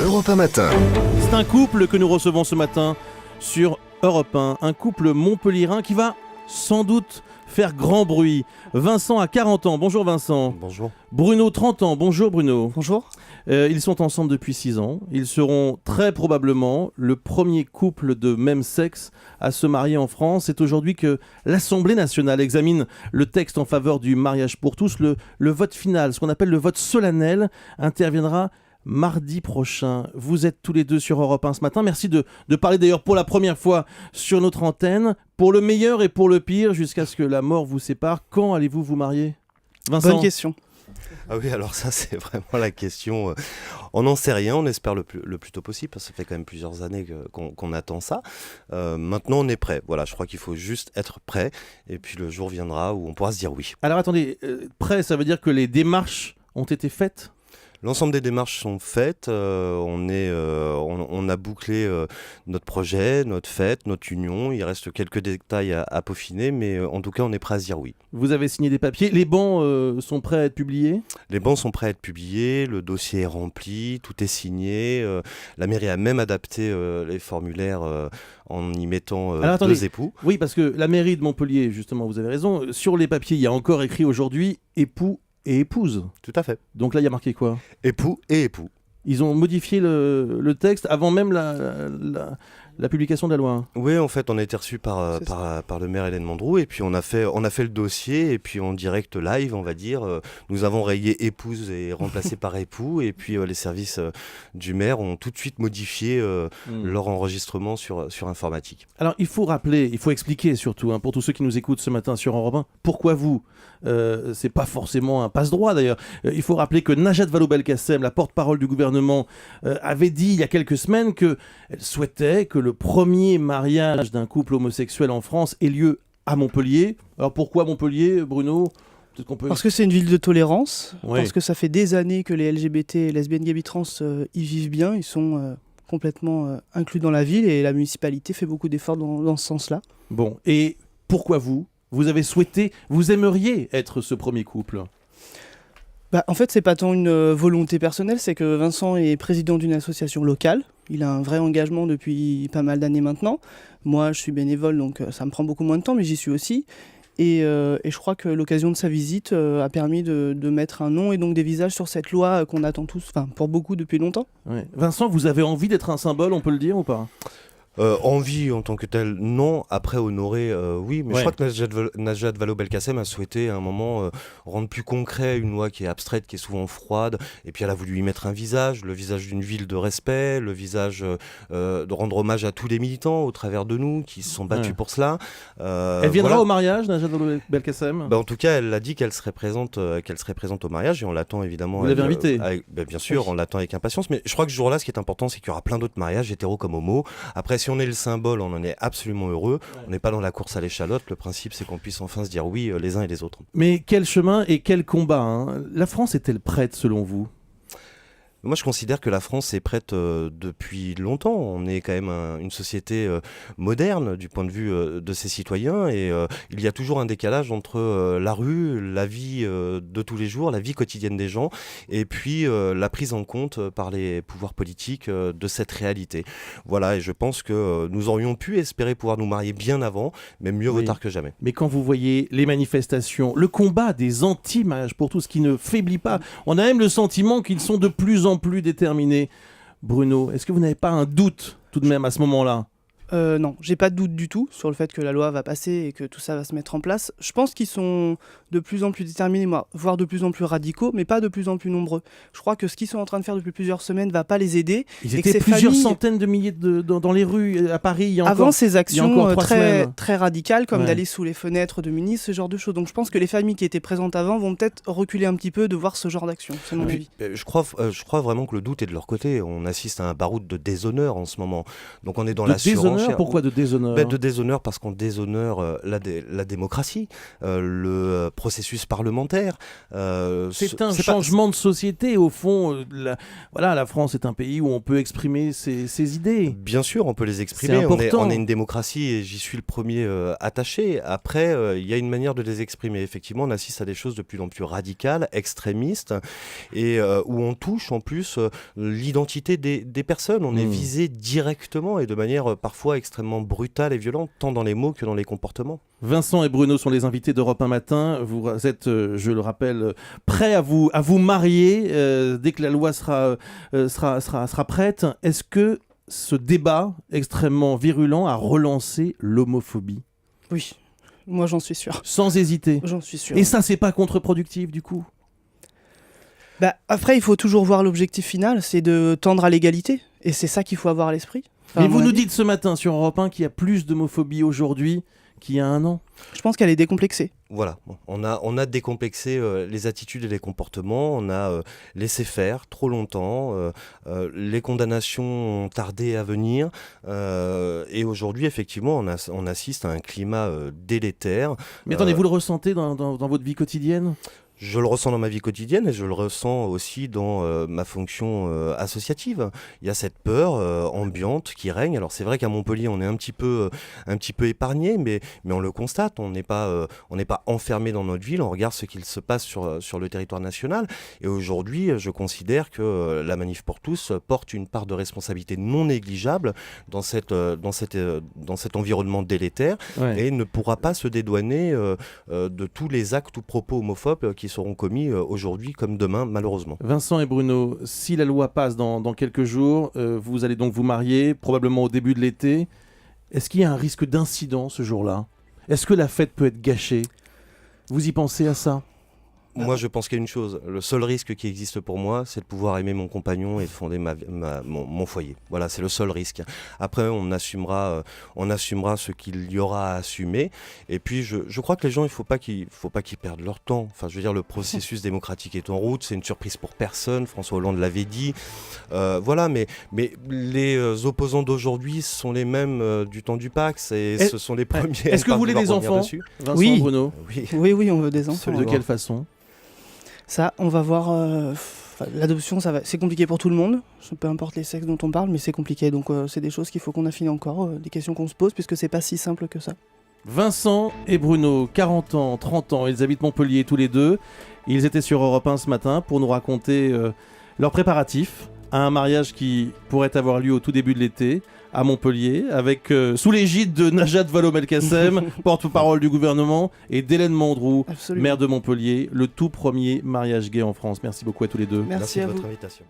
Europe 1 Matin. C'est un couple que nous recevons ce matin sur Europe 1. Un couple montpelliérain qui va sans doute faire grand bruit. Vincent a 40 ans. Bonjour Vincent. Bonjour. Bruno, 30 ans. Bonjour Bruno. Bonjour. Ils sont ensemble depuis 6 ans. Ils seront très probablement le premier couple de même sexe à se marier en France. C'est aujourd'hui que l'Assemblée nationale examine le texte en faveur du mariage pour tous. Le vote final, ce qu'on appelle le vote solennel, interviendra mardi prochain. Vous êtes tous les deux sur Europe 1 ce matin. Merci de parler d'ailleurs pour la première fois sur notre antenne. Pour le meilleur et pour le pire, jusqu'à ce que la mort vous sépare. Quand allez-vous vous marier, Vincent ? Bonne question. Ah oui, alors ça c'est vraiment la question. On n'en sait rien, on espère le plus tôt possible, parce que ça fait quand même plusieurs années qu'on attend ça. Maintenant on est prêt. Voilà, je crois qu'il faut juste être prêt. Et puis le jour viendra où on pourra se dire oui. Alors attendez, prêt, ça veut dire que les démarches ont été faites ? L'ensemble des démarches sont faites, on a bouclé notre projet, notre fête, notre union. Il reste quelques détails à peaufiner, mais en tout cas on est prêt à se dire oui. Vous avez signé des papiers, les bancs sont prêts à être publiés ? Les bancs sont prêts à être publiés, le dossier est rempli, tout est signé. La mairie a même adapté les formulaires en y mettant deux époux. Oui, parce que la mairie de Montpellier, justement, vous avez raison, sur les papiers, il y a encore écrit aujourd'hui époux et épouse. Tout à fait. Donc là, il y a marqué quoi ? Époux et époux. Ils ont modifié le texte avant même la publication de la loi. Oui, en fait, on a été reçu par le maire Hélène Mandroux et puis on a fait le dossier et puis en direct live, on va dire, nous avons rayé épouse et remplacé par époux et puis les services du maire ont tout de suite modifié leur enregistrement sur informatique. Alors, il faut rappeler, il faut expliquer surtout, pour tous ceux qui nous écoutent ce matin sur Europe 1, pourquoi vous c'est pas forcément un passe-droit d'ailleurs. Il faut rappeler que Najat Vallaud-Belkacem, la porte-parole du gouvernement, avait dit il y a quelques semaines qu'elle souhaitait que le premier mariage d'un couple homosexuel en France ait lieu à Montpellier. Alors pourquoi Montpellier, Bruno ? Peut-être qu'on peut... Parce que c'est une ville de tolérance, Ouais. parce que ça fait des années que les LGBT, lesbiennes, gays, trans y vivent bien, ils sont complètement inclus dans la ville et la municipalité fait beaucoup d'efforts dans ce sens-là. Bon, et pourquoi vous avez souhaité, vous aimeriez être ce premier couple ? En fait, c'est pas tant une volonté personnelle, c'est que Vincent est président d'une association locale. Il a un vrai engagement depuis pas mal d'années maintenant. Moi, je suis bénévole, donc ça me prend beaucoup moins de temps, mais j'y suis aussi. Et je crois que l'occasion de sa visite a permis de mettre un nom et donc des visages sur cette loi qu'on attend tous, enfin pour beaucoup depuis longtemps. Ouais. Vincent, vous avez envie d'être un symbole, on peut le dire ou pas ? Envie en tant que tel, non. Après honorer, oui. Mais Ouais. je crois que Najat Vallaud-Belkacem a souhaité à un moment rendre plus concret une loi qui est abstraite, qui est souvent froide. Et puis elle a voulu y mettre un visage, le visage d'une ville de respect, le visage de rendre hommage à tous les militants au travers de nous qui se sont battus pour cela. Elle viendra au mariage, Najat Vallaud-Belkacem ? En tout cas, elle a dit qu'elle serait présente au mariage et on l'attend évidemment. Vous l'avez invitée ? Bien sûr, on l'attend avec impatience. Mais je crois que ce jour-là, ce qui est important, c'est qu'il y aura plein d'autres mariages, hétéros comme homo. Après, si on est le symbole, on en est absolument heureux. Ouais. On n'est pas dans la course à l'échalote. Le principe, c'est qu'on puisse enfin se dire oui les uns et les autres. Mais quel chemin et quel combat, La France est-elle prête selon vous ? Moi, je considère que la France est prête depuis longtemps. On est quand même une société moderne du point de vue de ses citoyens et il y a toujours un décalage entre la rue, la vie de tous les jours, la vie quotidienne des gens et puis la prise en compte par les pouvoirs politiques de cette réalité. Voilà, et je pense que nous aurions pu espérer pouvoir nous marier bien avant, mais mieux vaut tard que jamais. Mais quand vous voyez les manifestations, le combat des anti-mariages pour tous qui ne faiblit pas, on a même le sentiment qu'ils sont de plus en plus déterminés. Bruno, est-ce que vous n'avez pas un doute tout de même à ce moment-là ? Non, j'ai pas de doute du tout sur le fait que la loi va passer et que tout ça va se mettre en place. Je pense qu'ils sont de plus en plus déterminés, voire de plus en plus radicaux, mais pas de plus en plus nombreux. Je crois que ce qu'ils sont en train de faire depuis plusieurs semaines ne va pas les aider. Ils étaient plusieurs centaines de milliers dans les rues à Paris il y a encore. Avant ces actions très radicales, comme d'aller sous les fenêtres de ministres, ce genre de choses. Donc je pense que les familles qui étaient présentes avant vont peut-être reculer un petit peu de voir ce genre d'action. C'est mon avis. Je crois vraiment que le doute est de leur côté. On assiste à un baroud de déshonneur en ce moment. Donc on est dans l'assurance. cher. Pourquoi de déshonneur? De déshonneur parce qu'on déshonore la démocratie, le processus parlementaire. C'est un changement de société, au fond. La France est un pays où on peut exprimer ses idées. Bien sûr, on peut les exprimer. C'est important. On est une démocratie et j'y suis le premier attaché. Après, il y a une manière de les exprimer. Effectivement, on assiste à des choses de plus en plus radicales, extrémistes, et où on touche en plus l'identité des personnes. On est visé directement et de manière parfois extrêmement brutale et violente, tant dans les mots que dans les comportements. Vincent et Bruno sont les invités d'Europe 1 Matin. Vous êtes, je le rappelle, prêts à vous marier dès que la loi sera prête. Est-ce que ce débat extrêmement virulent a relancé l'homophobie? Oui, moi j'en suis sûr. Sans hésiter. J'en suis sûr. Et ça, c'est pas contre-productif du coup? Après, il faut toujours voir l'objectif final, c'est de tendre à l'égalité. Et c'est ça qu'il faut avoir à l'esprit. Mais vous nous dites ce matin sur Europe 1 qu'il y a plus d'homophobie aujourd'hui qu'il y a un an. Je pense qu'elle est décomplexée. Voilà, on a décomplexé les attitudes et les comportements, on a laissé faire trop longtemps, les condamnations ont tardé à venir, et aujourd'hui, effectivement, on assiste à un climat délétère. Mais attendez, vous le ressentez dans votre vie quotidienne ? Je le ressens dans ma vie quotidienne et je le ressens aussi dans ma fonction associative. Il y a cette peur ambiante qui règne. Alors c'est vrai qu'à Montpellier, on est un petit peu épargné, mais on le constate. On n'est pas enfermé dans notre ville. On regarde ce qu'il se passe sur le territoire national. Et aujourd'hui, je considère que la Manif pour tous porte une part de responsabilité non négligeable dans cet environnement délétère, et ne pourra pas se dédouaner de tous les actes ou propos homophobes qui seront commis aujourd'hui comme demain, malheureusement. Vincent et Bruno, si la loi passe dans quelques jours, vous allez donc vous marier, probablement au début de l'été. Est-ce qu'il y a un risque d'incident ce jour-là? Est-ce que la fête peut être gâchée? Vous y pensez à ça? Moi, je pense qu'il y a une chose. Le seul risque qui existe pour moi, c'est de pouvoir aimer mon compagnon et de fonder mon foyer. Voilà, c'est le seul risque. Après, on assumera ce qu'il y aura à assumer. Et puis, je crois que les gens, il faut pas qu'ils perdent leur temps. Enfin, je veux dire, le processus démocratique est en route. C'est une surprise pour personne. François Hollande l'avait dit. Voilà, mais les opposants d'aujourd'hui sont les mêmes du temps du Pax. Et ce sont les premiers. Est-ce que vous voulez des enfants, Vincent, oui. Bruno? Oui, on veut des enfants. De quelle façon? Ça, on va voir. L'adoption, c'est compliqué pour tout le monde. Peu importe les sexes dont on parle, mais c'est compliqué. Donc, c'est des choses qu'il faut qu'on affine encore, des questions qu'on se pose, puisque c'est pas si simple que ça. Vincent et Bruno, 40 ans, 30 ans, ils habitent Montpellier tous les deux. Ils étaient sur Europe 1 ce matin pour nous raconter leurs préparatifs à un mariage qui pourrait avoir lieu au tout début de l'été à Montpellier, avec sous l'égide de Najat Vallaud-Belkacem, porte-parole du gouvernement, et d'Hélène Mandroux, Absolument. maire de Montpellier, le tout premier mariage gay en France. Merci beaucoup à tous les deux. Merci à de vous. votre invitation.